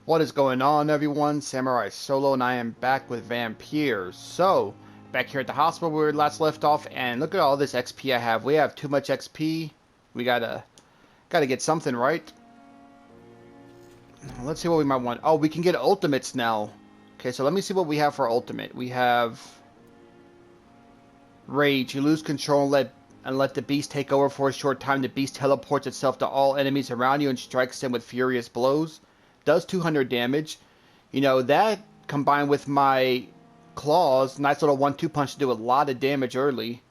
What is going on, everyone? Samurai Solo, and I am back with Vampyr. So, back here at the hospital where we last left off, and look at all this XP I have. We have too much XP. We gotta get something, right? Let's see what we might want. Oh, we can get ultimates now. Okay, so let me see what we have for ultimate. We have Rage. You lose control and let the beast take over for a short time. The beast teleports itself to all enemies around you and strikes them with furious blows. Does 200 damage. You know, that combined with my claws, nice little 1-2 punch to do a lot of damage early.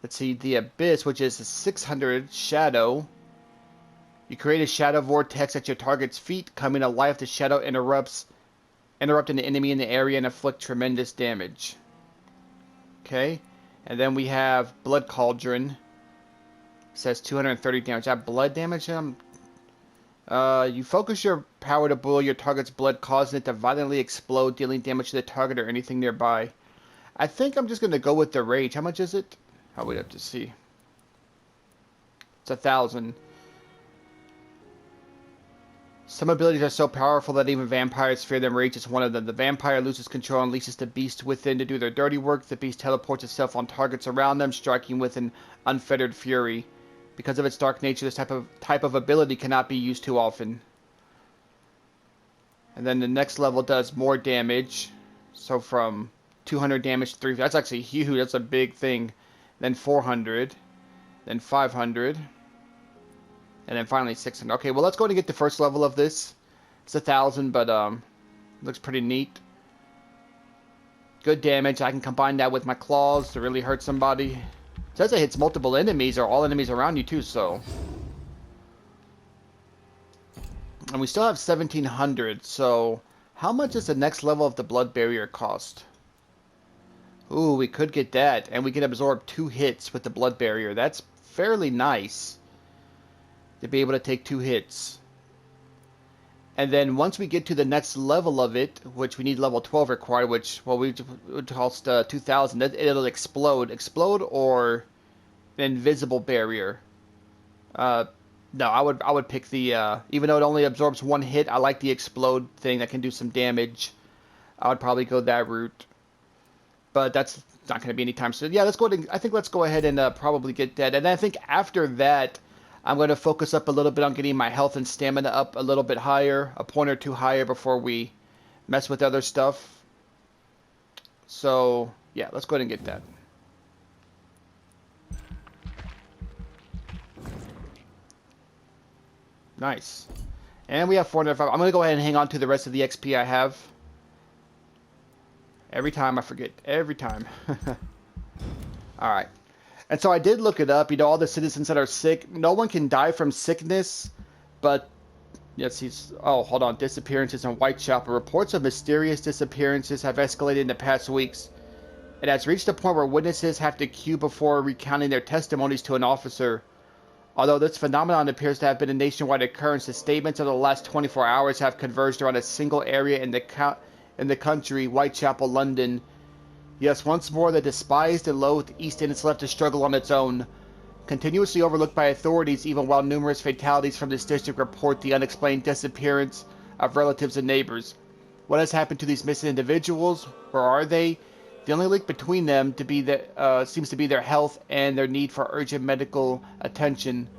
Let's see, the Abyss, which is a 600 shadow. You create a shadow vortex at your target's feet. Coming to life, the shadow interrupting the enemy in the area and inflict tremendous damage. Okay, and then we have Blood Cauldron. It says 230 damage. That blood damage? You focus your power to boil your target's blood, causing it to violently explode, dealing damage to the target or anything nearby. I think I'm just going to go with the Rage. How much is it? Oh, we'd have to see. It's 1,000. Some abilities are so powerful that even vampires fear them. Rage is one of them. The vampire loses control and unleashes the beast within to do their dirty work. The beast teleports itself on targets around them, striking with an unfettered fury. Because of its dark nature, this type of ability cannot be used too often. And then the next level does more damage. So from 200 damage to 300. That's actually huge. That's a big thing. Then 400. Then 500. And then finally 600. Okay, well, let's go and get the first level of this. It's 1,000, but looks pretty neat. Good damage. I can combine that with my claws to really hurt somebody. It says it hits multiple enemies or all enemies around you too, so. And we still have 1,700, so how much does the next level of the blood barrier cost? Ooh, we could get that, and we can absorb 2 hits with the blood barrier. That's fairly nice to be able to take 2 hits. And then once we get to the next level of it, which we need level 12 required, which, well, we would cost 2,000, it'll explode. Explode or an invisible barrier. No, I would pick the, even though it only absorbs 1 hit, I like the explode thing that can do some damage. I would probably go that route. But that's not going to be anytime soon. Yeah, let's go ahead and, I think let's go ahead and probably get that. And I think after that, I'm going to focus up a little bit on getting my health and stamina up a little bit higher, a point or 2 higher before we mess with other stuff. So, yeah, let's go ahead and get that. Nice. And we have 405. I'm going to go ahead and hang on to the rest of the XP I have. Every time I forget. Every time. Alright. And so I did look it up. You know, all the citizens that are sick, no one can die from sickness, but let's see. Oh, hold on. Disappearances in Whitechapel. Reports of mysterious disappearances have escalated in the past weeks. It has reached a point where witnesses have to queue before recounting their testimonies to an officer. Although this phenomenon appears to have been a nationwide occurrence, the statements of the last 24 hours have converged around a single area in the country, Whitechapel, London. Yes, once more, the despised and loathed East End is left to struggle on its own. Continuously overlooked by authorities, even while numerous fatalities from this district report the unexplained disappearance of relatives and neighbors. What has happened to these missing individuals? Where are they? The only link between them seems to be their health and their need for urgent medical attention.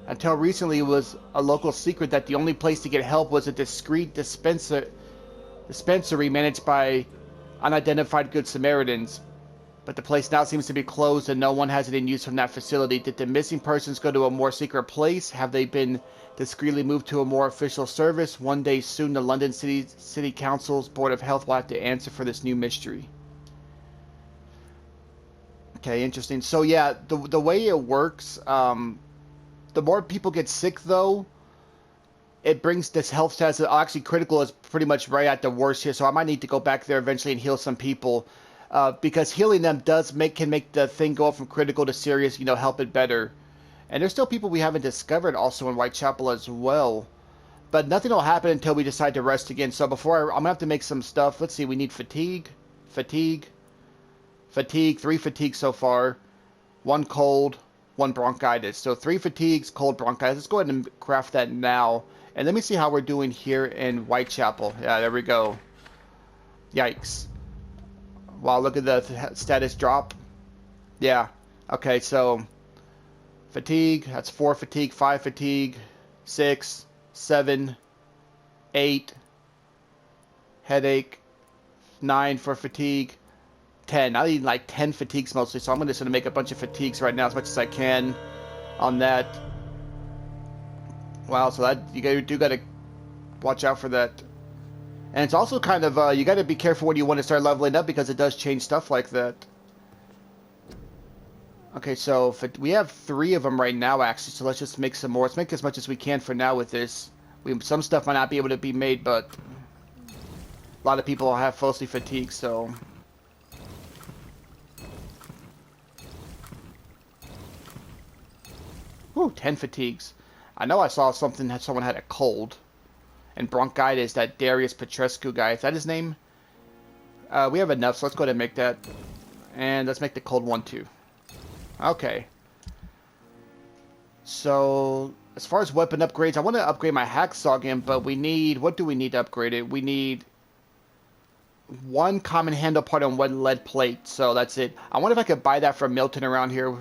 Until recently, it was a local secret that the only place to get help was a discreet dispensary managed by unidentified Good Samaritans, but the place now seems to be closed and no one has any use from that facility. Did the missing persons go to a more secret place? Have they been discreetly moved to a more official service? One day soon the London City Council's Board of Health will have to answer for this new mystery. Okay, interesting. So yeah, the way it works, the more people get sick though, it brings this health status. Actually, critical is pretty much right at the worst here, so I might need to go back there eventually and heal some people, because healing them can make the thing go up from critical to serious. You know, help it better. And there's still people we haven't discovered also in Whitechapel as well, but nothing will happen until we decide to rest again. So I'm gonna have to make some stuff. Let's see, we need fatigue, 3 fatigue so far, 1 cold, 1 bronchitis. So 3 fatigues, cold, bronchitis. Let's go ahead and craft that now. And let me see how we're doing here in Whitechapel. Yeah, there we go. Yikes. Wow, look at the status drop. Yeah. Okay, so fatigue, that's 4 fatigue, 5 fatigue, 6, 7, 8, headache, 9 for fatigue, 10. I need like 10 fatigues mostly, so I'm just going to make a bunch of fatigues right now as much as I can on that. Wow, so that you do got to watch out for that. And it's also kind of, you got to be careful when you want to start leveling up because it does change stuff like that. Okay, so we have 3 of them right now, actually, so let's just make some more. Let's make as much as we can for now with this. Some stuff might not be able to be made, but a lot of people have mostly fatigue, so... Ooh, 10 fatigues. I know I saw something that someone had a cold. And bronchitis, that Darius Petrescu guy. Is that his name? We have enough, so let's go ahead and make that. And let's make the cold one, too. Okay. So, as far as weapon upgrades, I want to upgrade my hacksaw again, but we need... What do we need to upgrade it? We need 1 common handle part and 1 lead plate, so that's it. I wonder if I could buy that from Milton around here.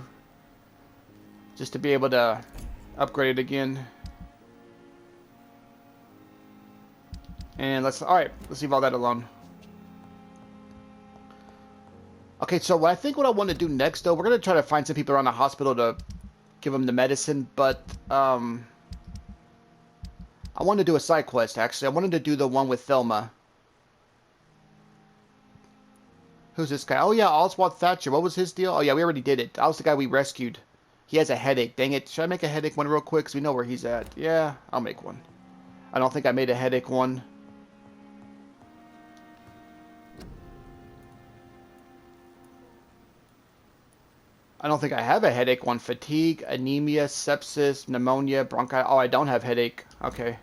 Just to be able to upgrade it again. And let's leave all that alone. Okay, so I think what I want to do next, though, we're going to try to find some people around the hospital to give them the medicine, but, I want to do a side quest, actually. I wanted to do the one with Thelma. Who's this guy? Oh, yeah, Oswald Thatcher. What was his deal? Oh, yeah, we already did it. That was the guy we rescued. He has a headache. Dang it. Should I make a headache one real quick? Because we know where he's at. Yeah, I'll make one. I don't think I made a headache one. I don't think I have a headache one. Fatigue, anemia, sepsis, pneumonia, bronchitis. Oh, I don't have headache. Okay.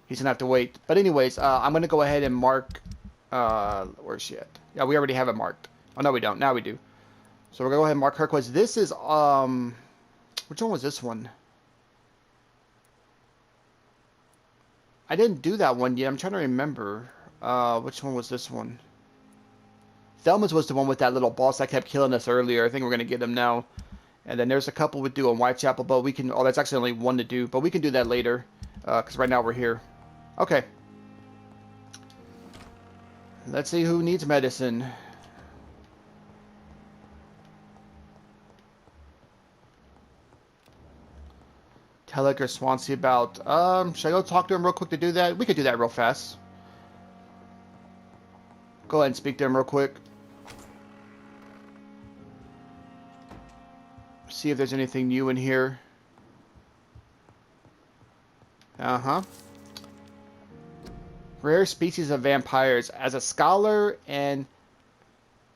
He's going to have to wait. But anyways, I'm going to go ahead and mark... where's she at? Yeah, we already have it marked. Oh, no, we don't. Now we do. So we're going to go ahead and mark her quest. This is... which one was this one? I didn't do that one yet. I'm trying to remember. Which one was this one? Thelma's was the one with that little boss that kept killing us earlier. I think we're going to get him now. And then there's a couple we do in Whitechapel, but we can... Oh, that's actually only 1 to do. But we can do that later. Because right now we're here. Okay. Let's see who needs medicine. Telek or Swansea about... should I go talk to him real quick to do that? We could do that real fast. Go ahead and speak to him real quick. See if there's anything new in here. Uh-huh. Rare species of vampires. As a scholar and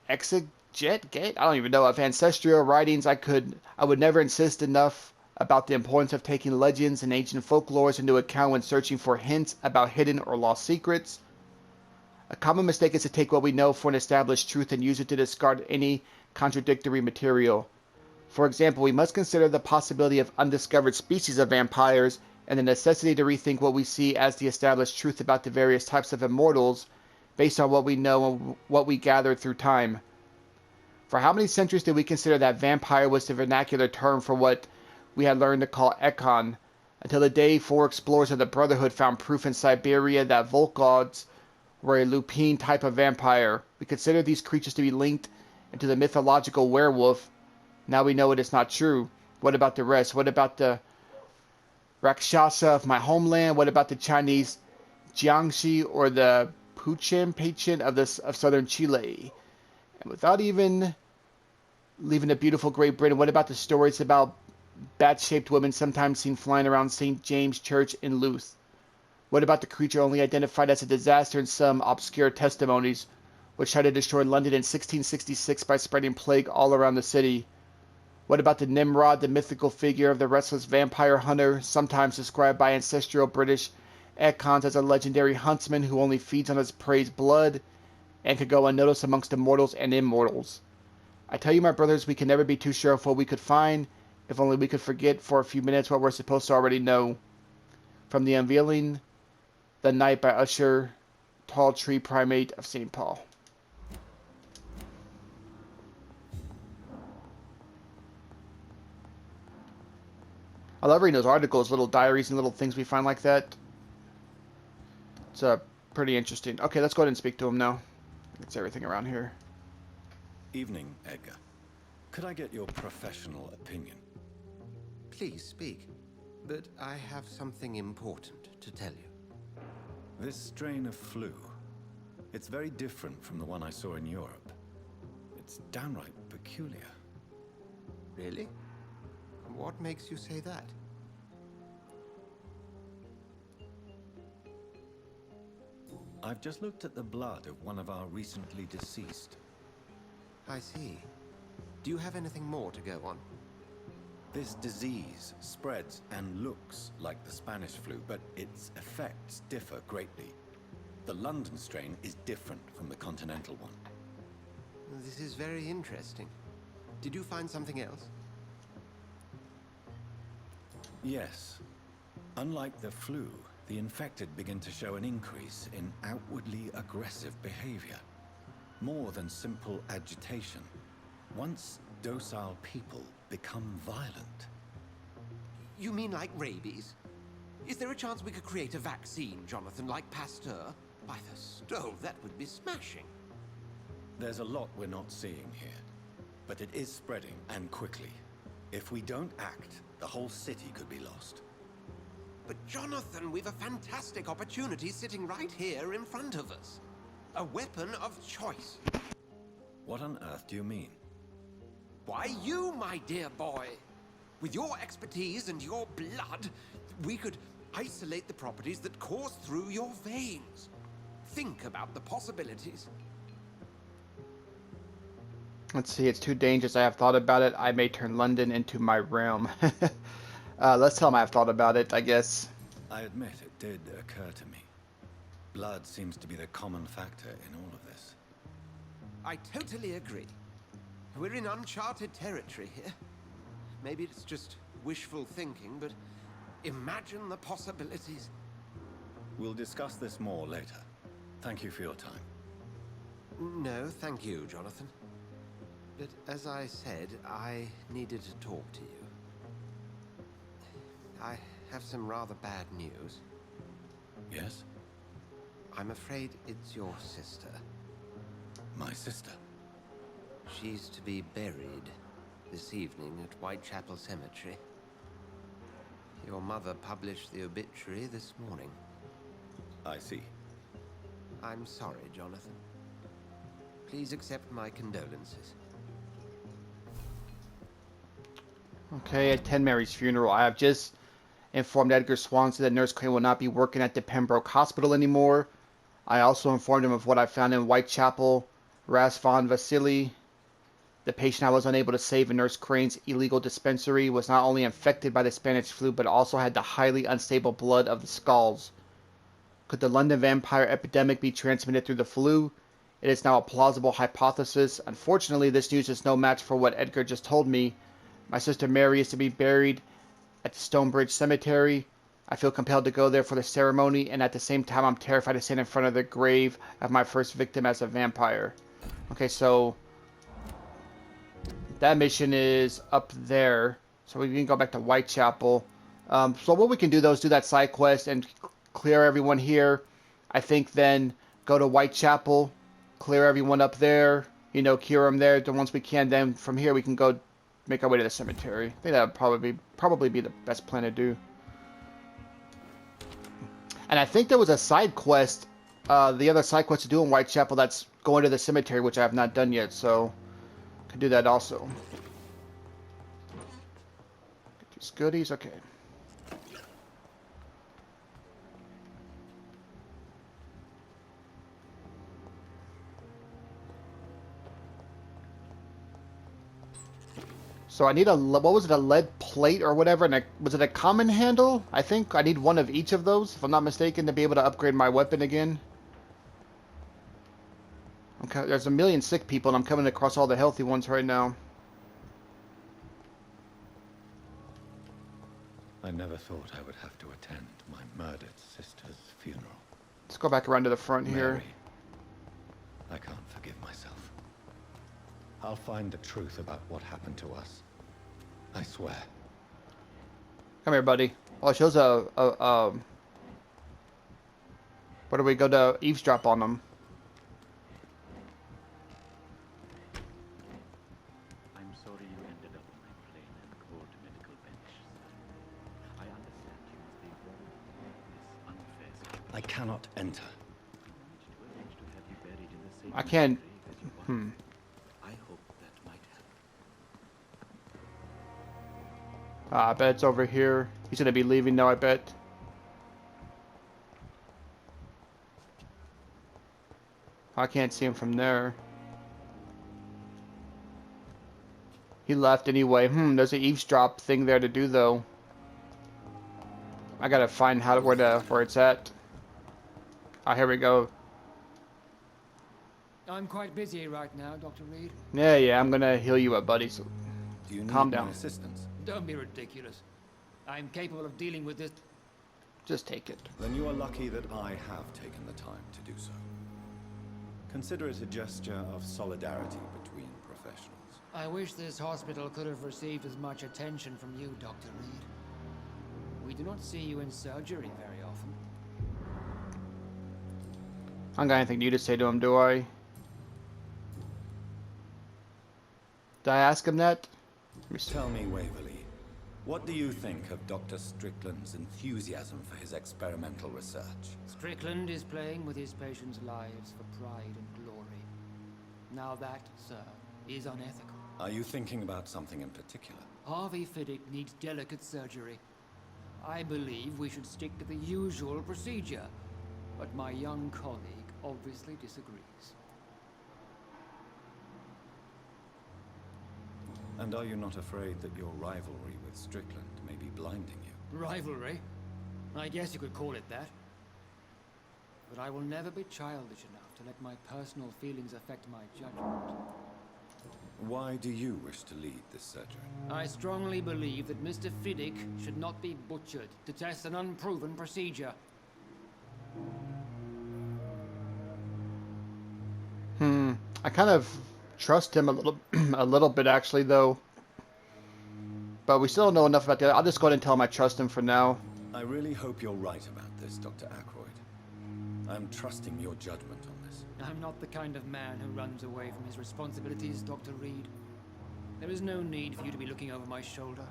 exegete, I don't even know, of ancestral writings, I would never insist enough about the importance of taking legends and ancient folklores into account when searching for hints about hidden or lost secrets. A common mistake is to take what we know for an established truth and use it to discard any contradictory material. For example, we must consider the possibility of undiscovered species of vampires and the necessity to rethink what we see as the established truth about the various types of immortals based on what we know and what we gathered through time. For how many centuries did we consider that vampire was the vernacular term for what we had learned to call Ekon, until the day 4 explorers of the Brotherhood found proof in Siberia that Volkods were a lupine type of vampire. We considered these creatures to be linked into the mythological werewolf. Now we know it is not true. What about the rest? What about the Rakshasa of my homeland? What about the Chinese Jiangxi or the Pachin of southern Chile? And without even leaving the beautiful Great Britain, what about the stories about bat-shaped women sometimes seen flying around St. James Church in Louth? What about the creature only identified as a disaster in some obscure testimonies, which tried to destroy London in 1666 by spreading plague all around the city? What about the Nimrod, the mythical figure of the restless vampire hunter, sometimes described by ancestral British icons as a legendary huntsman who only feeds on his prey's blood and could go unnoticed amongst immortals and immortals? I tell you, my brothers, we can never be too sure of what we could find, if only we could forget for a few minutes what we're supposed to already know. from the Unveiling the Night by Usher, Tall Tree Primate of St. Paul. I love reading those articles, little diaries and little things we find like that. It's pretty interesting. Okay, let's go ahead and speak to him now. That's everything around here. Evening, Edgar. Could I get your professional opinion? Please speak, but I have something important to tell you. This strain of flu, it's very different from the one I saw in Europe. It's downright peculiar. Really? What makes you say that? I've just looked at the blood of one of our recently deceased. I see. Do you have anything more to go on? This disease spreads and looks like the Spanish flu, but its effects differ greatly. The London strain is different from the continental one. This is very interesting. Did you find something else? Yes. Unlike the flu, the infected begin to show an increase in outwardly aggressive behavior. More than simple agitation. Once docile people become violent. You mean like rabies? Is there a chance we could create a vaccine, Jonathan, like Pasteur? By the stove, that would be smashing. There's a lot we're not seeing here. But it is spreading, and quickly. If we don't act, the whole city could be lost. But Jonathan, we've a fantastic opportunity sitting right here in front of us. A weapon of choice. What on earth do you mean? Why, you, my dear boy. With your expertise and your blood, we could isolate the properties that course through your veins. Think about the possibilities. Let's see, it's too dangerous. I have thought about it. I may turn London into my realm. Let's tell him I've thought about it, I guess. I admit it did occur to me. Blood seems to be the common factor in all of this. I totally agree. We're in uncharted territory here. Maybe it's just wishful thinking, but imagine the possibilities. We'll discuss this more later. Thank you for your time. No, thank you, Jonathan. But as I said, I needed to talk to you. I have some rather bad news. Yes? I'm afraid it's your sister. My sister? She's to be buried this evening at Whitechapel Cemetery. Your mother published the obituary this morning. I see. I'm sorry, Jonathan. Please accept my condolences. Okay, at 10 Mary's funeral. I have just informed Edgar Swanson that Nurse Crane will not be working at the Pembroke Hospital anymore. I also informed him of what I found in Whitechapel. Ras von Vasily, the patient I was unable to save in Nurse Crane's illegal dispensary, was not only infected by the Spanish flu, but also had the highly unstable blood of the Skulls. Could the London vampire epidemic be transmitted through the flu? It is now a plausible hypothesis. Unfortunately, this news is no match for what Edgar just told me. My sister Mary is to be buried at the Stonebridge Cemetery. I feel compelled to go there for the ceremony, and at the same time I'm terrified to stand in front of the grave of my first victim as a vampire. Okay, so that mission is up there. So we can go back to Whitechapel. So what we can do, though, is do that side quest and clear everyone here. I think then go to Whitechapel, clear everyone up there, you know, cure them there. Then once we can, then from here we can go make our way to the cemetery. I think that would probably be the best plan to do. And I think there was a side quest, the other side quest to do in Whitechapel that's going to the cemetery, which I have not done yet, so I could do that also. Get these goodies, okay. So I need a, what was it, a lead plate or whatever, and was it a common handle? I think I need one of each of those, if I'm not mistaken, to be able to upgrade my weapon again. Okay, there's a million sick people, and I'm coming across all the healthy ones right now. I I never thought I would have to attend my murdered sister's funeral. Let's go back around to the front here. Mary, I can't forgive myself. I'll find the truth about what happened to us. I swear. Come here, buddy. Oh, it shows where do we go to eavesdrop on them? I'm sorry you ended up on a plain and cold medical bench, sir. I understand you must be wrong in this unfair situation. I cannot enter. I managed to arrange to have you buried in the same I can't. grave as your wife. I hope that might help. I bet it's over here. He's gonna be leaving now, I bet. I can't see him from there. He left anyway. There's an eavesdrop thing there to do though. I gotta find where it's at. Ah, here we go. I'm quite busy right now, Dr. Reed. Yeah, I'm gonna heal you up, buddy. So Do you need Calm my down. assistance? Don't be ridiculous. I'm capable of dealing with this. just take it. Then you are lucky that I have taken the time to do so. Consider it a gesture of solidarity between professionals. I wish this hospital could have received as much attention from you, Dr. Reed. We do not see you in surgery very often. I don't got anything new to say to him, do I? Did I ask him that? Let me see. Tell me, Waverly, what do you think of Dr. Strickland's enthusiasm for his experimental research? Strickland is playing with his patients' lives for pride and glory. Now that, sir, is unethical. Are you thinking about something in particular? Harvey Fiddick needs delicate surgery. I believe we should stick to the usual procedure, but my young colleague obviously disagrees. And are you not afraid that your rivalry with Strickland may be blinding you? Rivalry? I guess you could call it that. But I will never be childish enough to let my personal feelings affect my judgment. Why do you wish to lead this surgery? I strongly believe that Mr. Fiddick should not be butchered to test an unproven procedure. I kind of trust him a little bit actually, though. But we still don't know enough about the other. I'll just go ahead and tell him I trust him for now. I really hope you're right about this, Dr. Ackroyd. I'm trusting your judgment on this. I'm not the kind of man who runs away from his responsibilities, Dr. Reed. There is no need for you to be looking over my shoulder.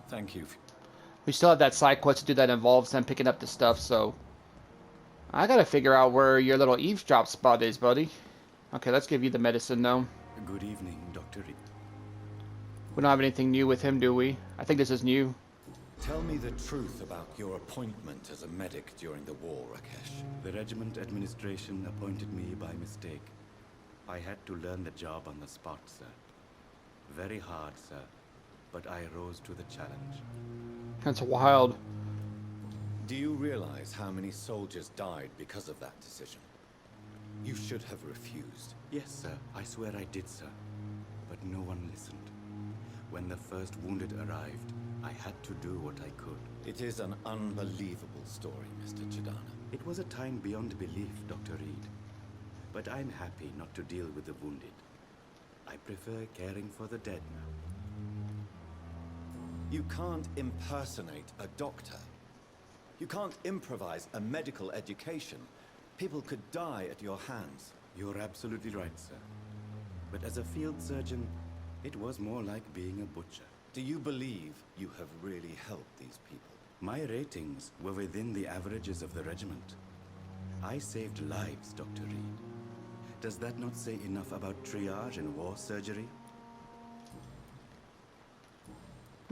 Thank you. We still have that side quest to do that involves them picking up the stuff, so... I gotta figure out where your little eavesdrop spot is, buddy. Okay, let's give you the medicine, though. Good evening, Dr. Reed. We don't have anything new with him, do we? I think this is new. Tell me the truth about your appointment as a medic during the war, Rakesh. The regiment administration appointed me by mistake. I had to learn the job on the spot, sir. Very hard, sir, but I rose to the challenge. That's wild. Do you realize how many soldiers died because of that decision? You should have refused. Yes, sir, I swear I did, sir. But no one listened. When the first wounded arrived, I had to do what I could. It is an unbelievable story, Mr. Chidana. It was a time beyond belief, Dr. Reed. But I'm happy not to deal with the wounded. I prefer caring for the dead now. You can't impersonate a doctor. You can't improvise a medical education. People could die at your hands. You're absolutely right, sir. But as a field surgeon, it was more like being a butcher. Do you believe you have really helped these people? My ratings were within the averages of the regiment. I saved lives, Dr. Reed. Does that not say enough about triage and war surgery?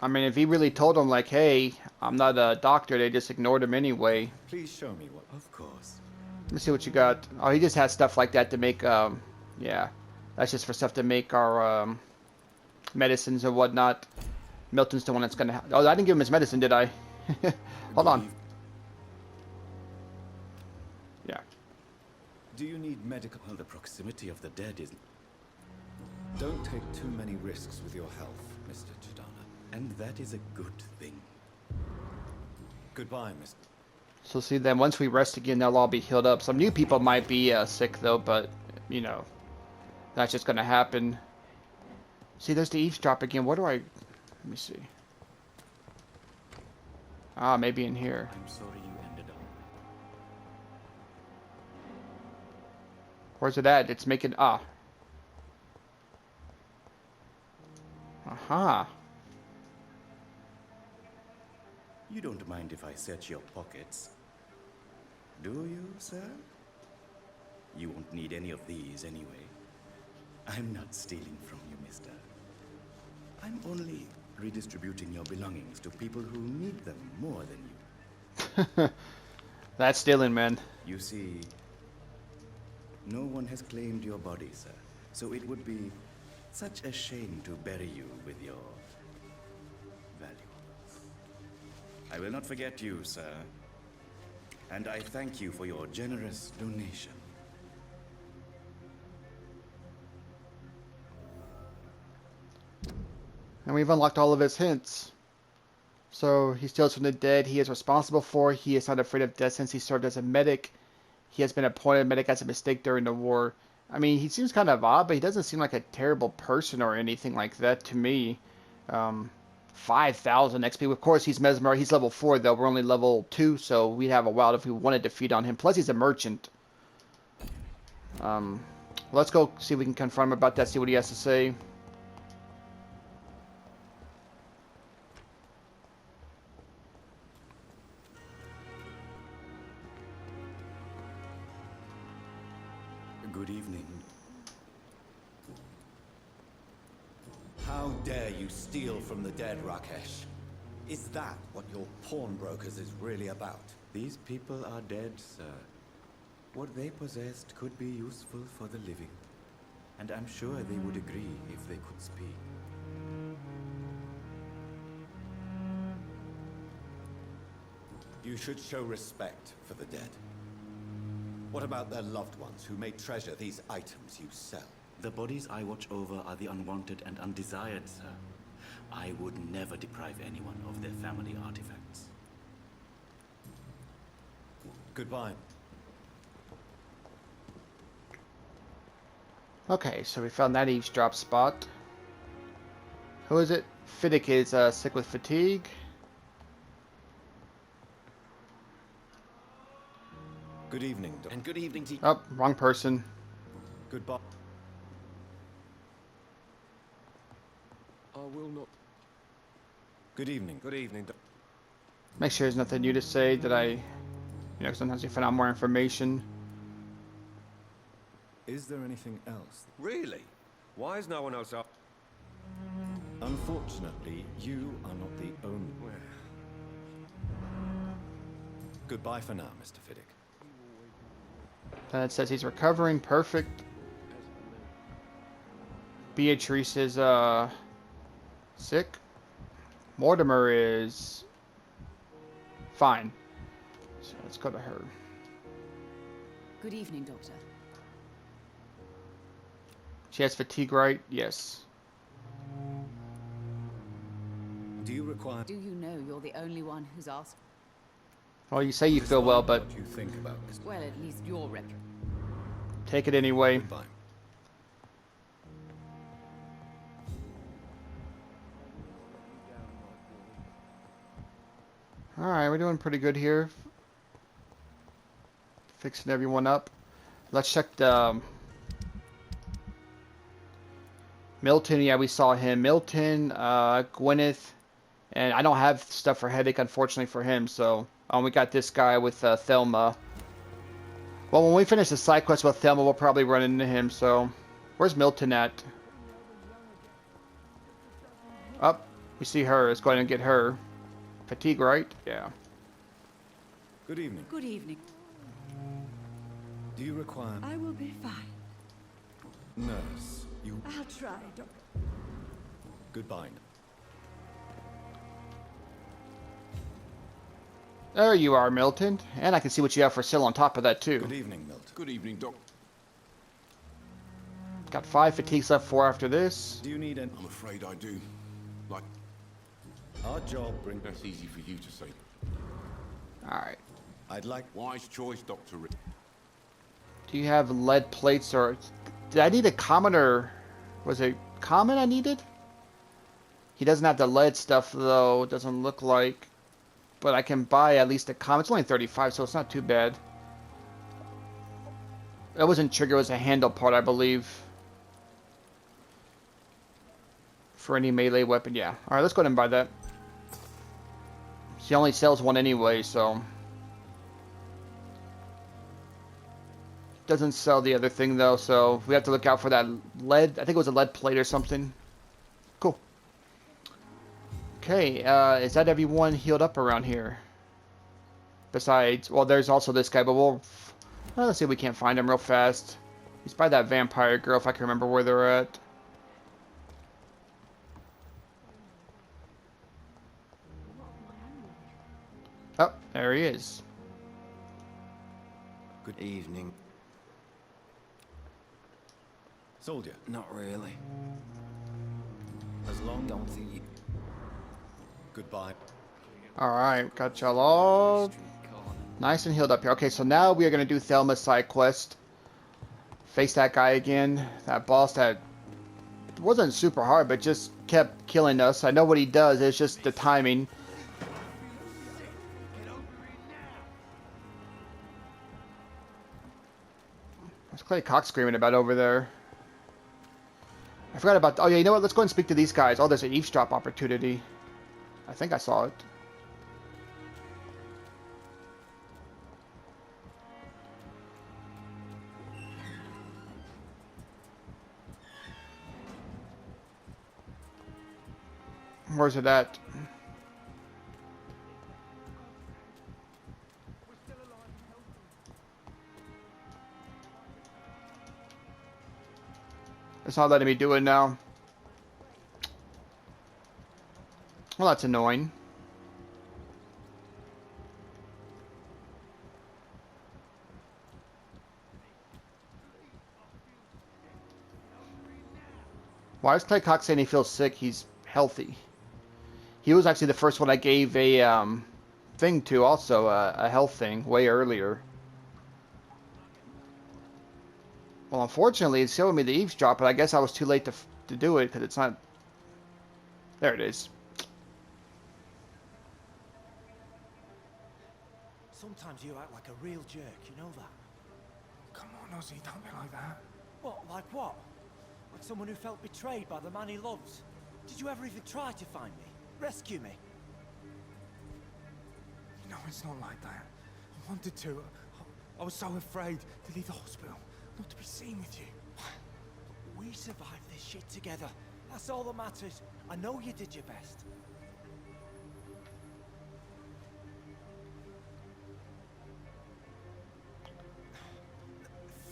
I mean, if he really told him, like, hey, I'm not a doctor, they just ignored him anyway. Please show me what... Of course. Let me see what you got. Oh, he just has stuff like that to make, yeah. That's just for stuff to make our, medicines and whatnot. Milton's the one that's gonna oh, I didn't give him his medicine, did I? Hold on. Yeah. Do you need medical... Well, the proximity of the dead is... Don't take too many risks with your health, Mr. Chidana. And that is a good thing. Goodbye, Mr. So see, then once we rest again, they'll all be healed up. Some new people might be sick though, but you know, that's just gonna happen. See, there's the eavesdrop again. What do I? Let me see. Ah, maybe in here. I'm sorry you ended up. Where's it at? It's making ah. Aha. You don't mind if I search your pockets, do you, sir? You won't need any of these anyway. I'm not stealing from you, mister. I'm only redistributing your belongings to people who need them more than you. That's stealing, man. You see, no one has claimed your body, sir. So it would be such a shame to bury you with your valuables. I will not forget you, sir. And I thank you for your generous donation. And we've unlocked all of his hints. So he steals from the dead. He is responsible for. He is not afraid of death since he served as a medic. He has been appointed medic as a mistake during the war. I mean, he seems kind of odd, but he doesn't seem like a terrible person or anything like that to me. 5,000 XP. Of course, he's mesmerized. He's level 4, though. We're only level 2, so we'd have a while if we wanted to feed on him. Plus, he's a merchant. Let's go see if we can confront him about that, see what he has to say. Good evening. How dare you steal from the dead, Rakesh? Is that what your pawnbrokers is really about? These people are dead, sir. What they possessed could be useful for the living. And I'm sure they would agree if they could speak. You should show respect for the dead. What about their loved ones who may treasure these items you sell? The bodies I watch over are the unwanted and undesired, sir. I would never deprive anyone of their family artifacts. Goodbye. Okay, so we found that eavesdrop spot. Who is it? Fiddick is sick with fatigue. Good evening, and good evening to you. Oh, wrong person. Goodbye. I will not. Good evening. Good evening. Make sure there's nothing new to say that I... You know, sometimes you find out more information. Is there anything else? Really? Why is no one else up? Unfortunately, you are not the only. Goodbye for now, Mr. Fiddick. It says he's recovering. Perfect. Beatrice is, sick. Mortimer is fine. So let's go to her. Good evening, Doctor. She has fatigue, right? Yes. Do you require? Do you know you're the only one who's asked? Well, you say you feel well, but What you think about Mr. Well, at least your rep. take it anyway. Goodbye. Alright, we're doing pretty good here. Fixing everyone up. Let's check the... Milton, yeah, we saw him. Milton, Gwyneth, and I don't have stuff for Headache, unfortunately for him, so... we got this guy with Thelma. Well, when we finish the side quest with Thelma, we'll probably run into him, so... Where's Milton at? Up. We see her. Let's go ahead and get her. Fatigue, right? Yeah. Good evening. Good evening. Do you require? I will be fine. Nurse, you. I'll try, Doctor. Goodbye. There you are, Milton. And I can see what you have for sale on top of that, too. Good evening, Milton. Good evening, Doc. Got 5 fatigues left, 4 after this. Do you need an... I'm afraid I do. Like, Our job brings... that's easy for you to say. Alright. I'd like... Wise choice, Dr. Rick. Do you have lead plates or... Did I need a common or... Was it common I needed? He doesn't have the lead stuff though, doesn't look like. But I can buy at least a common. It's only 35, so it's not too bad. It wasn't trigger, it was a handle part, I believe. For any melee weapon, yeah. Alright, let's go ahead and buy that. He only sells one anyway, so... Doesn't sell the other thing though, so we have to look out for that lead. I think it was a lead plate or something. Cool. Okay, is that everyone healed up around here? Besides, well, there's also this guy, but well, let's see if we can't find him real fast. He's by that vampire girl, if I can remember where they're at. Oh, there he is. Good evening. Soldier, Not really. as long... Don't think you... Goodbye. Alright, got y'all all nice and healed up here. Okay, so now we are going to do Thelma's side quest. Face that guy again. That boss that wasn't super hard, but just kept killing us. I know what he does, it's just the timing. What's Clay Cox screaming about over there? I forgot about... Oh yeah, you know what? Let's go and speak to these guys. Oh, there's an eavesdrop opportunity. I think I saw it. Where's it at? It's not letting me do it now. Well, that's annoying. Why is Clay Cox saying he feels sick? He's healthy. He was actually the first one I gave a thing to, also a health thing, way earlier. Well, unfortunately, it's showing me the eavesdrop, but I guess I was too late to do it because it's not. There it is. Sometimes you act like a real jerk, you know that? Come on, Ozzy, don't be like that. What, like what? Like someone who felt betrayed by the man he loves? Did you ever even try to find me? Rescue me? You know, it's not like that. I wanted to. I was so afraid to leave the hospital, not to be seen with you. We survived this shit together. That's all that matters. I know you did your best.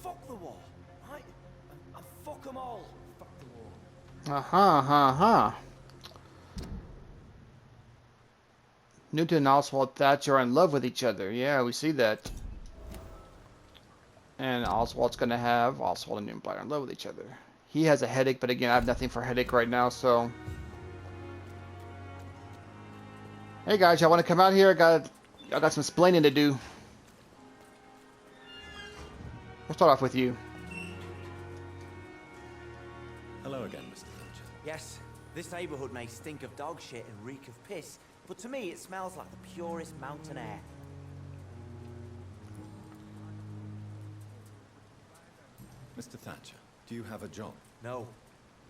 Fuck the war, right? And fuck them all. Fuck the war. Uh-huh. Newton and Oswald Thatcher are in love with each other. Yeah, we see that. And Oswald and Newton Blight are in love with each other. He has a headache, but again, I have nothing for headache right now, so... Hey guys, y'all want to come out here? I got some splaining to do. We'll start off with you. Hello again, Mr. Thatcher. Yes, this neighborhood may stink of dog shit and reek of piss, but to me it smells like the purest mountain air. Mr. Thatcher, do you have a job? No.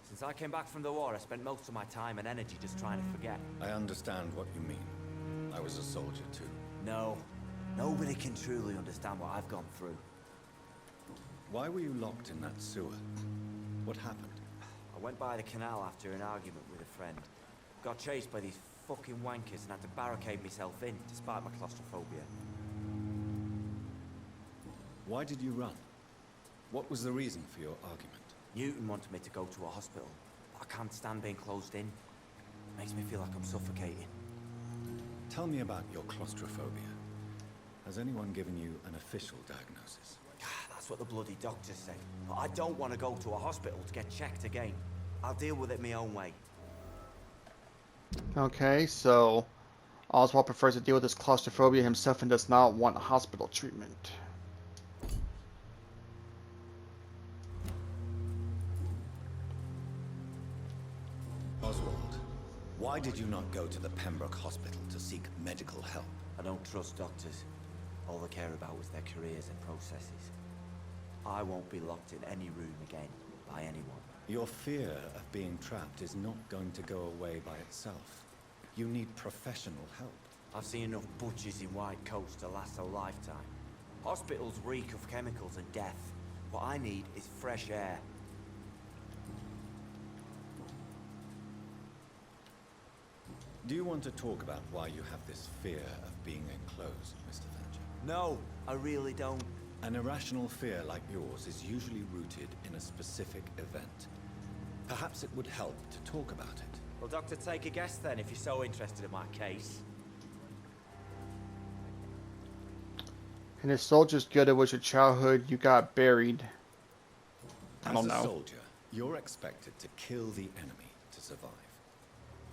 Since I came back from the war, I spent most of my time and energy just trying to forget. I understand what you mean. I was a soldier too. No. Nobody can truly understand what I've gone through. Why were you locked in that sewer? What happened? I went by the canal after an argument with a friend. Got chased by these fucking wankers and had to barricade myself in, despite my claustrophobia. Why did you run? What was the reason for your argument? Newton wanted me to go to a hospital, but I can't stand being closed in. Makes me feel like I'm suffocating. Tell me about your claustrophobia. Has anyone given you an official diagnosis? That's what the bloody doctor said. But I don't want to go to a hospital to get checked again. I'll deal with it my own way. Okay, so Oswald prefers to deal with his claustrophobia himself and does not want hospital treatment. Oswald, why did you not go to the Pembroke Hospital to seek medical help? I don't trust doctors. All they care about was their careers and processes. I won't be locked in any room again by anyone. Your fear of being trapped is not going to go away by itself. You need professional help. I've seen enough butchers in white coats to last a lifetime. Hospitals reek of chemicals and death. What I need is fresh air. Do you want to talk about why you have this fear of being enclosed, Mr. Thatcher? No, I really don't. An irrational fear like yours is usually rooted in a specific event. Perhaps it would help to talk about it. Well, Doctor, take a guess then, if you're so interested in my case. In a soldier's guild, it was your childhood, you got buried. I don't know. As a soldier, you're expected to kill the enemy to survive.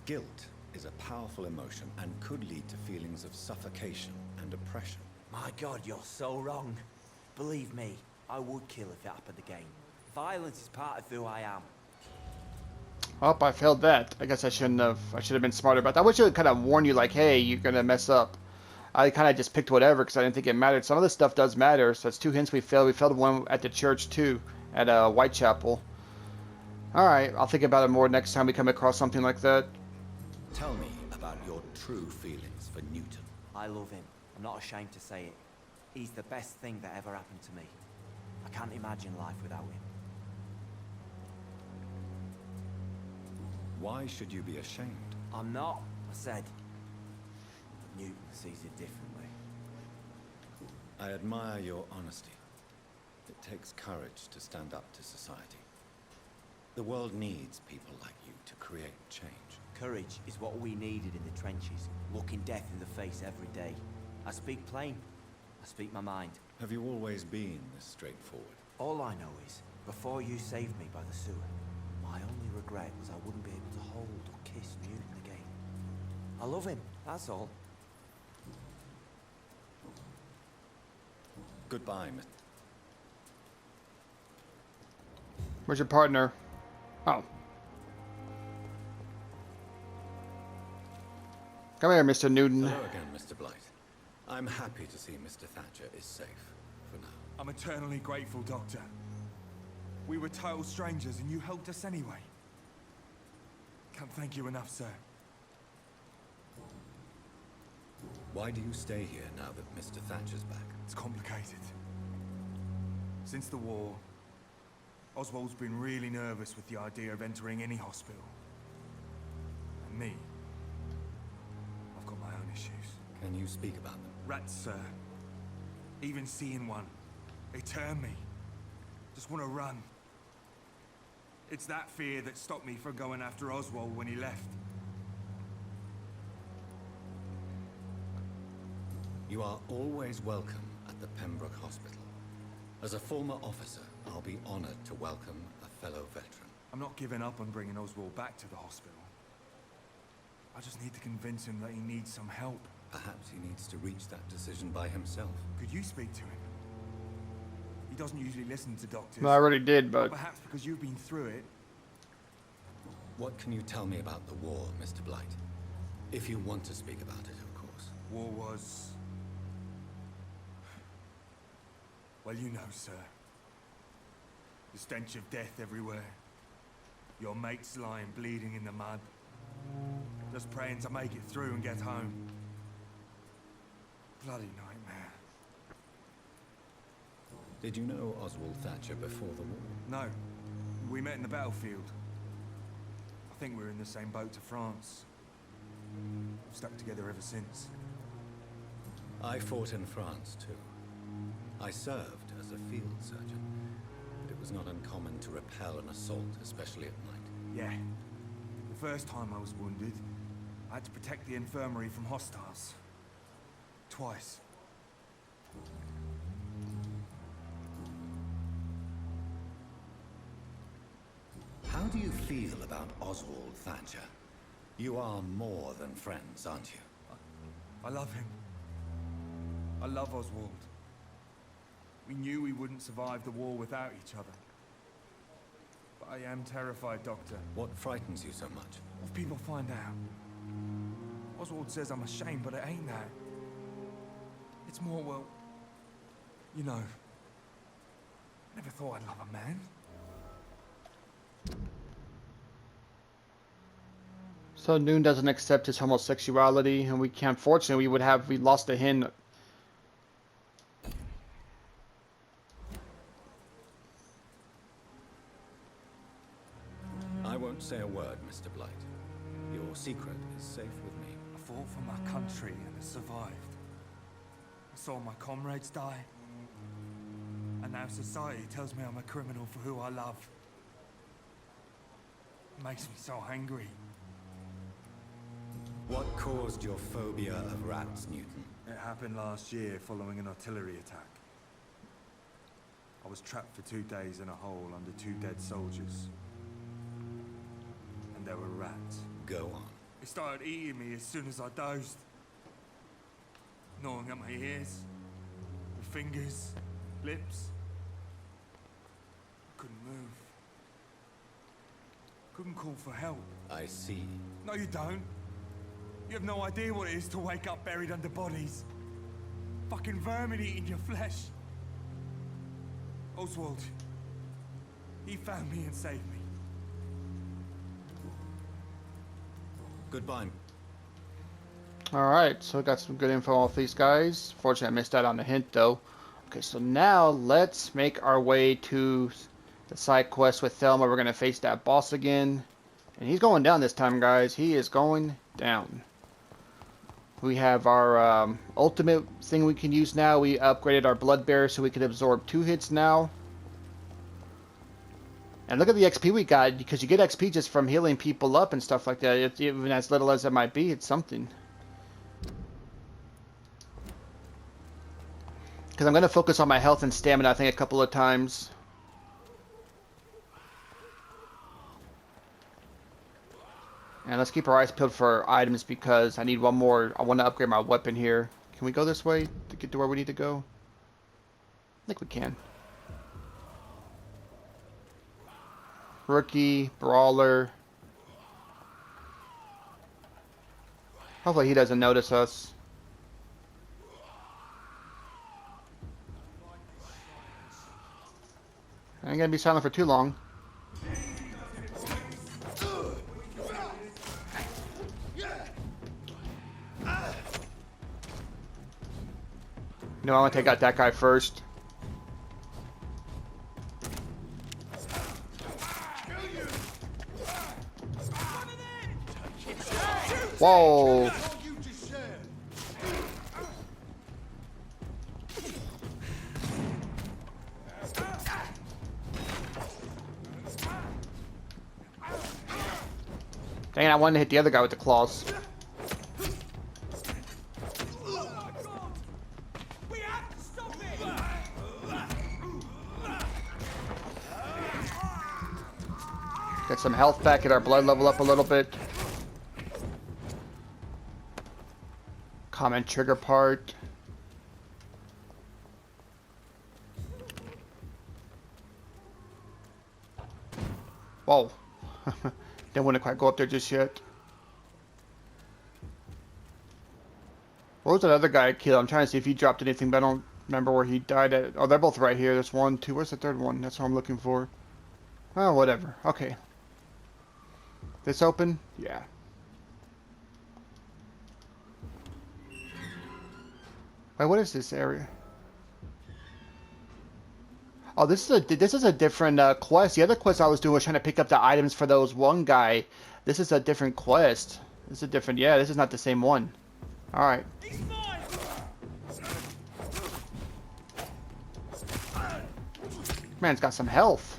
Guilt is a powerful emotion and could lead to feelings of suffocation and oppression. My God, you're so wrong. Believe me, I would kill if it happened again. Violence is part of who I am. Oh, I failed that. I guess I shouldn't have. I should have been smarter about that. I wish I would kind of warn you, like, hey, you're gonna mess up. I kind of just picked whatever because I didn't think it mattered. Some of this stuff does matter. So that's 2 hints we failed. We failed one at the church too, at Whitechapel. All right, I'll think about it more next time we come across something like that. Tell me about your true feelings for Newton. I love him. I'm not ashamed to say it. He's the best thing that ever happened to me. I can't imagine life without him. Why should you be ashamed? I'm not, I said. But Newton sees it differently. I admire your honesty. It takes courage to stand up to society. The world needs people like you to create change. Courage is what we needed in the trenches, looking death in the face every day. I speak plain. I speak my mind. Have you always been this straightforward? All I know is, before you saved me by the sewer, my only regret was I wouldn't be able to hold or kiss Newton again. I love him, that's all. Goodbye, Mr. Where's your partner? Oh. Come here, Mr. Newton. Hello again, Mr. Blight. I'm happy to see Mr. Thatcher is safe for now. I'm eternally grateful, Doctor. We were total strangers and you helped us anyway. Can't thank you enough, sir. Why do you stay here now that Mr. Thatcher's back? It's complicated. Since the war, Oswald's been really nervous with the idea of entering any hospital. And me, I've got my own issues. Can you speak about them? Rats, sir. Even seeing one, they turn me. Just want to run. It's that fear that stopped me from going after Oswald when he left. You are always welcome at the Pembroke Hospital. As a former officer, I'll be honored to welcome a fellow veteran. I'm not giving up on bringing Oswald back to the hospital. I just need to convince him that he needs some help. Perhaps he needs to reach that decision by himself. Could you speak to him? He doesn't usually listen to doctors. No, I already did, but Perhaps because you've been through it. What can you tell me about the war, Mr. Blight? If you want to speak about it, of course. War was... Well, you know, sir. The stench of death everywhere. Your mates lying bleeding in the mud. Just praying to make it through and get home. Bloody nightmare. Did you know Oswald Thatcher before the war? No. We met in the battlefield. I think we're in the same boat to France. We've stuck together ever since. I fought in France, too. I served as a field surgeon, but it was not uncommon to repel an assault, especially at night. Yeah. The first time I was wounded, I had to protect the infirmary from hostiles. Twice. How do you feel about Oswald Thatcher? You are more than friends, aren't you? I love him. I love Oswald. We knew we wouldn't survive the war without each other. But I am terrified, Doctor. What frightens you so much? If people find out. Oswald says I'm ashamed, but it ain't that. It's more, well, you know, I never thought I'd love a man. So Noon doesn't accept his homosexuality, and we can't. Unfortunately, we lost to him. I won't say a word, Mr. Blight. Your secret is safe with me. I fought for my country and I survived. I saw my comrades die. And now society tells me I'm a criminal for who I love. It makes me so angry. What caused your phobia of rats, Newton? It happened last year following an artillery attack. I was trapped for 2 days in a hole under 2 dead soldiers. And there were rats. Go on. They started eating me as soon as I dozed. Gnawing at my ears, with fingers, lips. I couldn't move. Couldn't call for help. I see. No, you don't. You have no idea what it is to wake up buried under bodies. Fucking vermin eating your flesh. Oswald, he found me and saved me. Goodbye. Alright, so we got some good info off these guys. Fortunately, I missed out on the hint, though. Okay, so now let's make our way to the side quest with Thelma. We're going to face that boss again. And he's going down this time, guys. He is going down. We have our ultimate thing we can use now. We upgraded our blood bearer so we can absorb 2 hits now. And look at the XP we got, because you get XP just from healing people up and stuff like that. It's, even as little as it might be, it's something. Because I'm going to focus on my health and stamina, I think, a couple of times. And let's keep our eyes peeled for items, because I need one more. I want to upgrade my weapon here. Can we go this way to get to where we need to go? I think we can. Rookie, brawler. Hopefully he doesn't notice us. I ain't gonna be silent for too long. No, I want to take out that guy first. Whoa! Dang it, I wanted to hit the other guy with the claws. Get some health back, get our blood level up a little bit. Common trigger part. Whoa. Didn't want to quite go up there just yet. Where was that other guy I killed? I'm trying to see if he dropped anything, but I don't remember where he died at. Oh, they're both right here. There's 1, 2. Where's the third one? That's what I'm looking for. Oh, whatever. Okay. This open? Yeah. Wait, what is this area? Oh, this is a different quest. The other quest I was doing was trying to pick up the items for those one guy. This is a different quest. This is a different. Yeah, this is not the same one. All right. Man's got some health.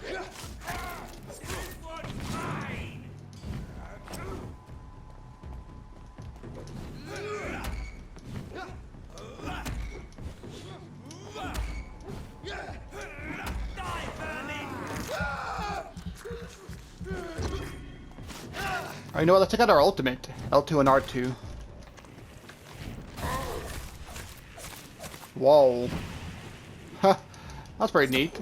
Oh, you know what? Let's check out our ultimate. L2 and R2. Whoa. Huh. That's pretty neat.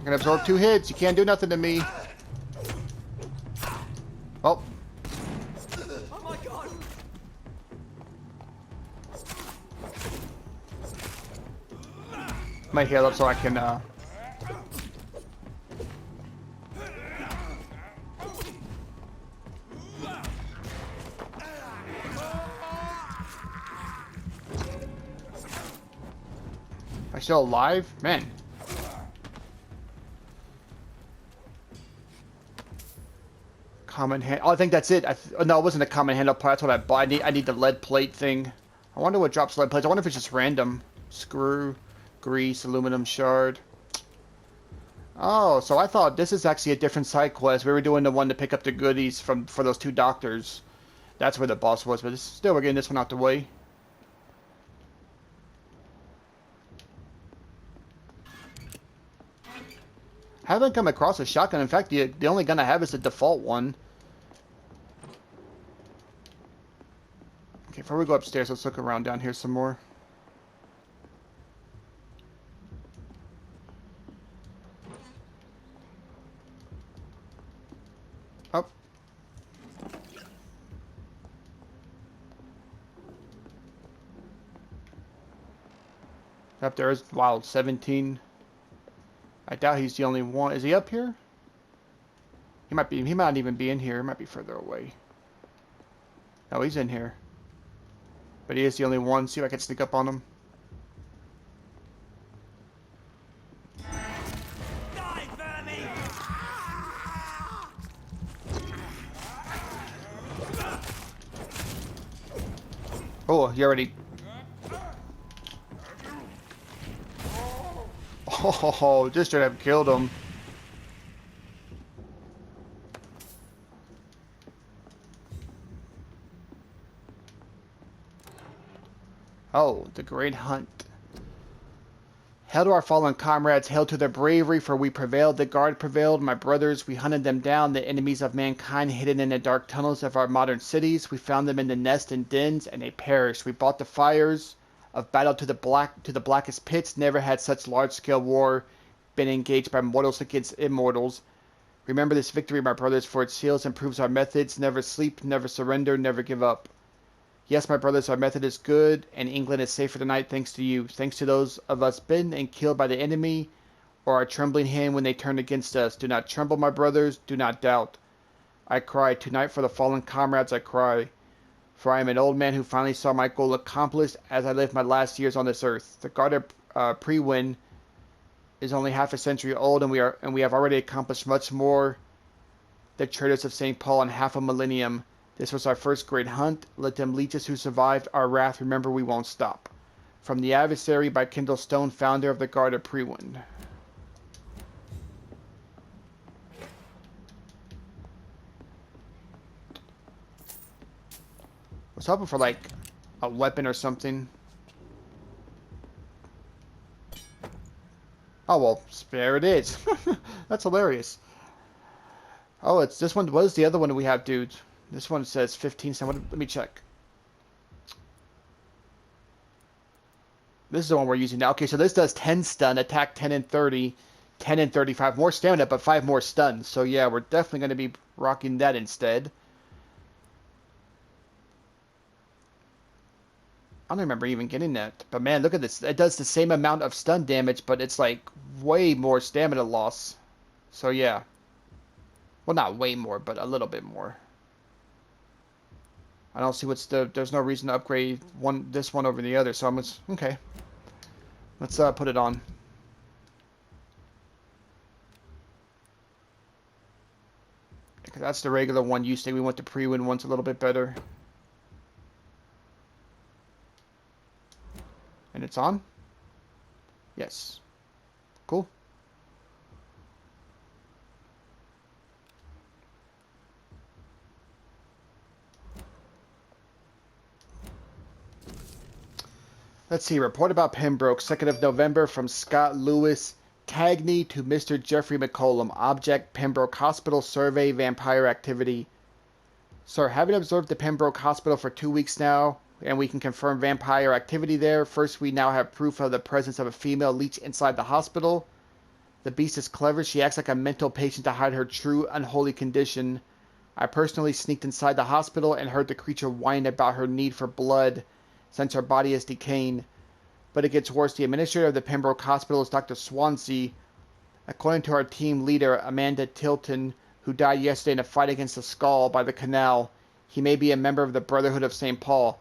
I can absorb 2 hits. You can't do nothing to me. Oh. Oh my god! Might heal up so I can, Am I still alive? Man. Common hand. Oh, I think that's it. Oh, no, it wasn't a common handle part. That's what I bought. I need the lead plate thing. I wonder what drops lead plates. I wonder if it's just random. Screw, grease, aluminum shard. Oh, so I thought this is actually a different side quest. We were doing the one to pick up the goodies for those 2 doctors. That's where the boss was, but still we're getting this one out the way. Haven't come across a shotgun. In fact, the only gun I have is the default one. Okay, before we go upstairs, let's look around down here some more. Oh. Up there is, wow, 17. I doubt he's the only one. Is he up here? He might not even be in here. He might be further away. No, he's in here. But he is the only one. See if I can sneak up on him. Die, vermin! Oh, you already... Oh, just should have killed him. Oh, the great hunt. Hail to our fallen comrades, hail to their bravery, for we prevailed, the guard prevailed, my brothers, we hunted them down, the enemies of mankind hidden in the dark tunnels of our modern cities, we found them in the nests and dens, and they perished. We brought the fires of battle to the blackest pits, never had such large-scale war been engaged by mortals against immortals. Remember this victory, my brothers, for it seals and proves our methods, never sleep, never surrender, never give up. Yes, my brothers, our method is good, and England is safer tonight thanks to you. Thanks to those of us bitten and killed by the enemy, or our trembling hand when they turned against us. Do not tremble, my brothers, do not doubt. I cry, tonight for the fallen comrades I cry. For I am an old man who finally saw my goal accomplished as I lived my last years on this earth. The Garter Prewin is only half a century old, and we have already accomplished much more. The traitors of St. Paul in half a millennium. This was our first great hunt. Let them leech us who survived our wrath. Remember, we won't stop. From the adversary by Kendall Stone, founder of the Guard of Prewin. I was hoping for like a weapon or something. Oh well, there it is. That's hilarious. Oh, it's this one. What is the other one we have, dude? This one says 15 cents. Let me check. This is the one we're using now. Okay, so this does 10 stun, attack 10 and 30, 10 and 35. More stamina, but 5 more stuns. So yeah, we're definitely going to be rocking that instead. I don't remember even getting that. But man, look at this. It does the same amount of stun damage, but it's like way more stamina loss. So yeah. Well, not way more, but a little bit more. I don't see there's no reason to upgrade this one over the other, so I'm just, okay. Let's put it on. Because that's the regular one. You say we want the pre-win one's a little bit better. And it's on? Yes. Cool. Let's see. Report about Pembroke, 2nd of November from Scott Lewis, Cagney to Mr. Jeffrey McCollum. Object, Pembroke Hospital. Survey, vampire activity. Sir, having observed the Pembroke Hospital for 2 weeks now, and we can confirm vampire activity there. First, we now have proof of the presence of a female leech inside the hospital. The beast is clever. She acts like a mental patient to hide her true unholy condition. I personally sneaked inside the hospital and heard the creature whine about her need for blood since her body is decaying. But it gets worse. The administrator of the Pembroke Hospital is Dr. Swansea. According to our team leader, Amanda Tilton, who died yesterday in a fight against the Skull by the canal, he may be a member of the Brotherhood of St. Paul.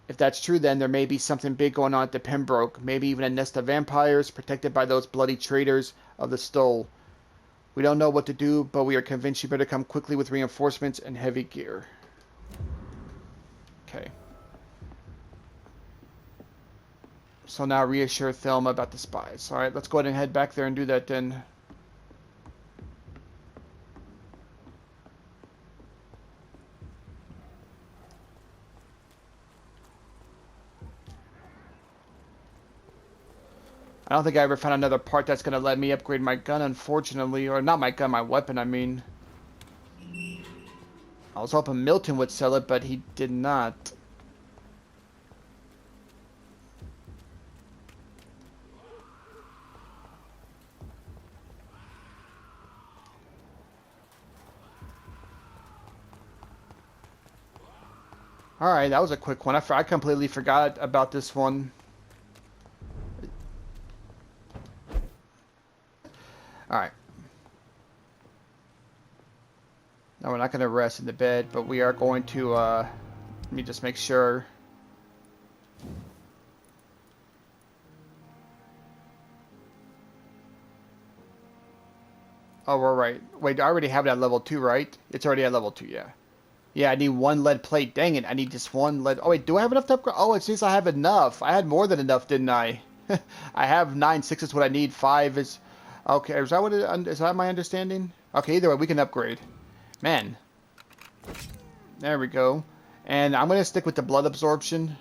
If that's true, then there may be something big going on at the Pembroke. Maybe even a nest of vampires protected by those bloody traitors of the Stole. We don't know what to do, but we are convinced you better come quickly with reinforcements and heavy gear. Okay. So now reassure Thelma about the spies. Alright, let's go ahead and head back there and do that then. I don't think I ever found another part that's going to let me upgrade my gun, unfortunately. Or not my gun, my weapon, I mean. I was hoping Milton would sell it, but he did not. Alright, that was a quick one. I completely forgot about this one. Alright. Now we're not going to rest in the bed, but we are going to, let me just make sure. Oh, we're right. Wait, I already have it at level 2, right? It's already at level 2, yeah. Yeah, I need 1 lead plate. Dang it, I need just 1 lead. Oh, wait, do I have enough to upgrade? Oh, it seems I have enough. I had more than enough, didn't I? I have 9. 6 is what I need. 5 is... Okay, is that what is that my understanding? Okay, either way, we can upgrade. Man. There we go. And I'm going to stick with the blood absorption.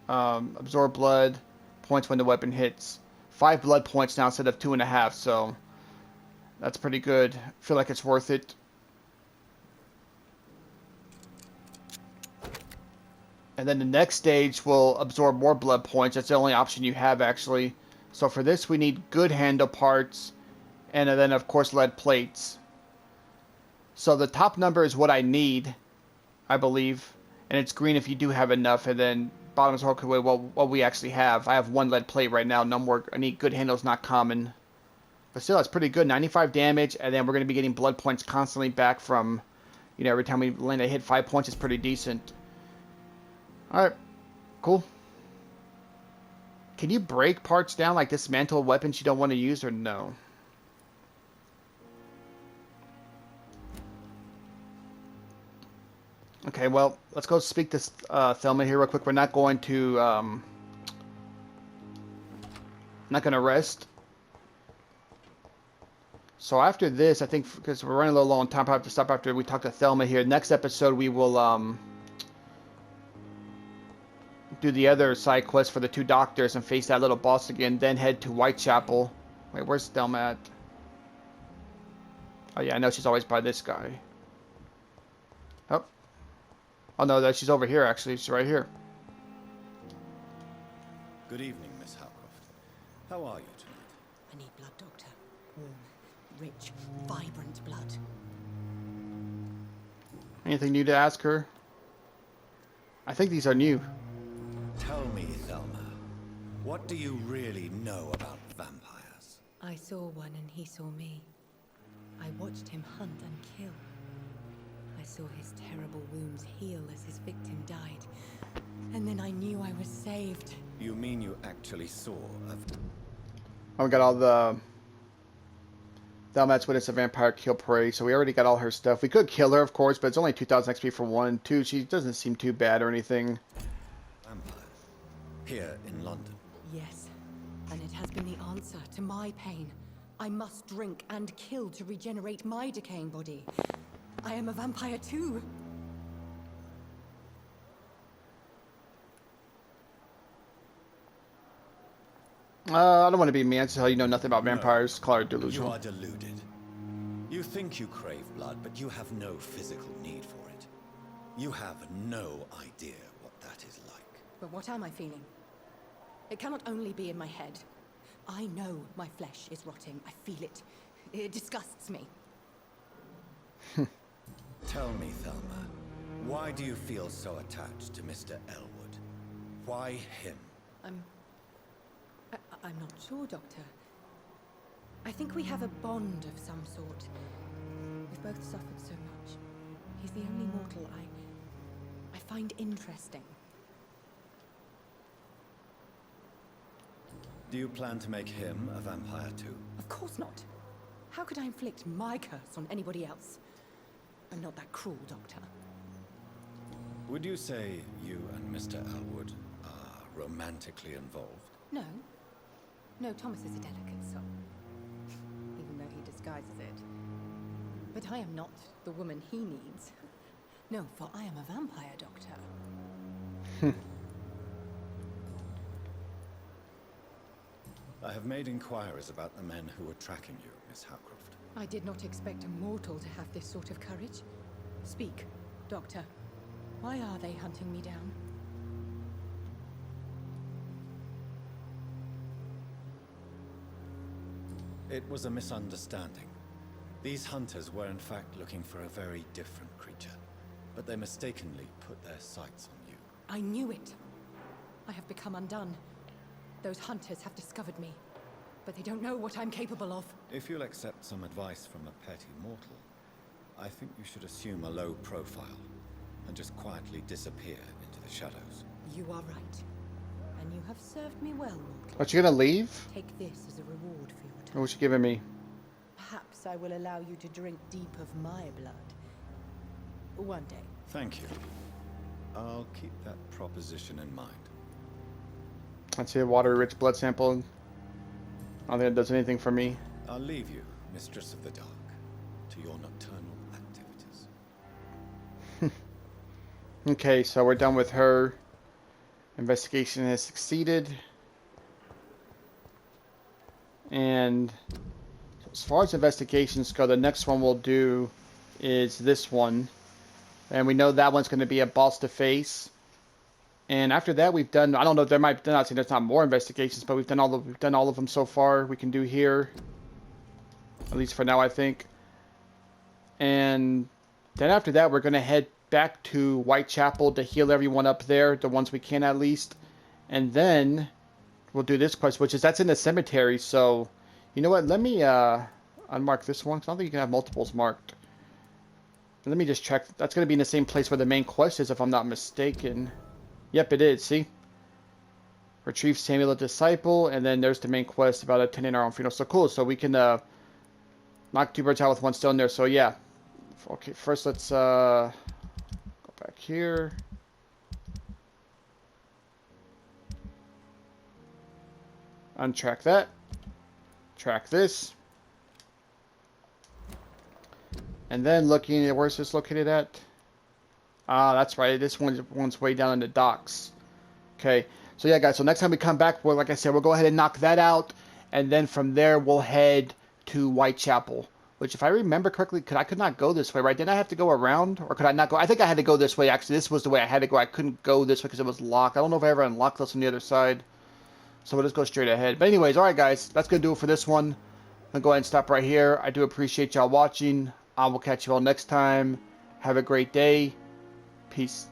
Absorb blood. Points when the weapon hits. 5 blood points now instead of 2.5, so... That's pretty good. I feel like it's worth it. And then the next stage will absorb more blood points. That's the only option you have, actually. So for this, we need good handle parts. And then, of course, lead plates. So the top number is what I need, I believe. And it's green if you do have enough. And then bottom is okay, well, what we actually have. I have 1 lead plate right now. No more. I need good handles, not common. But still, that's pretty good. 95 damage. And then we're going to be getting blood points constantly back from, you know, every time we land a hit. 5 points is pretty decent. Alright. Cool. Can you break parts down, like dismantle weapons you don't want to use, or no? Okay, well, let's go speak to Thelma here real quick. We're not going to, not going to rest. So after this, I think, because we're running a little low on time, I have to stop after we talk to Thelma here. Next episode, we will, do the other side quest for the 2 doctors and face that little boss again, then head to Whitechapel. Wait, where's Thelma at? Oh yeah, I know she's always by this guy. Oh. Oh no, she's over here actually. She's right here. Good evening, Miss Howcroft. How are you tonight? I need blood, Doctor. Warm, rich, vibrant blood. Anything new to ask her? I think these are new. Tell me, Thelma, what do you really know about vampires? I saw one and he saw me. I watched him hunt and kill. I saw his terrible wounds heal as his victim died. And then I knew I was saved. You mean you actually saw a... Oh, we got all the... Thelma's Witness a Vampire Kill Prey, so we already got all her stuff. We could kill her, of course, but it's only 2,000 XP for 1. 2, she doesn't seem too bad or anything. Vampire? Here in London? Yes, and it has been the answer to my pain. I must drink and kill to regenerate my decaying body. I am a vampire too. I don't want to be mean. I just tell you know nothing about No. vampires. Call her You delusional. are deluded. You think you crave blood, but you have no physical need for it. You have no idea what that is like. But what am I feeling? It cannot only be in my head. I know my flesh is rotting. I feel it. It disgusts me. Tell me, Thelma, why do you feel so attached to Mr. Elwood? Why him? I'm not sure, Doctor. I think we have a bond of some sort. We've both suffered so much. He's the only mortal I find interesting. Do you plan to make him a vampire too? Of course not. How could I inflict my curse on anybody else? I'm not that cruel, Doctor. Would you say you and Mr. Elwood are romantically involved? No. No, Thomas is a delicate soul. Even though he disguises it. But I am not the woman he needs. No, for I am a vampire, Doctor. I have made inquiries about the men who were tracking you, Miss Howcroft. I did not expect a mortal to have this sort of courage. Speak, Doctor. Why are they hunting me down? It was a misunderstanding. These hunters were in fact looking for a very different creature, but they mistakenly put their sights on you. I knew it. I have become undone. Those hunters have discovered me, but they don't know what I'm capable of. If you'll accept some advice from a petty mortal, I think you should assume a low profile and just quietly disappear into the shadows. You are right. And you have served me well, mortal. Are you gonna leave? Take this as a reward for your time. What was you giving me? Perhaps I will allow you to drink deep of my blood. One day. Thank you. I'll keep that proposition in mind. That's a water-rich blood sample. I don't think it does anything for me. I'll leave you, Mistress of the Dark, to your nocturnal activities. Okay, so we're done with her. Investigation has succeeded. And as far as investigations go, the next one we'll do is this one. And we know that one's going to be a boss to face. And after that, we've done, I don't know, there might, I'm not saying there's not more investigations, but we've done all of them so far. We can do here. At least for now, I think. And then after that, we're going to head back to Whitechapel to heal everyone up there, the ones we can at least. And then we'll do this quest, which is, that's in the cemetery. So, you know what, let me unmark this one, because I don't think you can have multiples marked. Let me just check. That's going to be in the same place where the main quest is, if I'm not mistaken. Yep, it is, see? Retrieve Samuel the Disciple, and then there's the main quest about attending our own funeral. So cool, so we can knock two birds out with one stone there. So yeah. Okay, first let's go back here. Untrack that. Track this. And then looking at, where's this located at? Ah, that's right. This one's way down in the docks. Okay. So yeah, guys. So next time we come back, well, like I said, we'll go ahead and knock that out, and then from there we'll head to Whitechapel. Which, if I remember correctly, I could not go this way, right? Didn't I have to go around, or could I not go? I think I had to go this way. Actually, this was the way I had to go. I couldn't go this way because it was locked. I don't know if I ever unlocked this on the other side. So we'll just go straight ahead. But anyways, all right, guys. That's gonna do it for this one. I'll go ahead and stop right here. I do appreciate y'all watching. I will catch you all next time. Have a great day. Peace.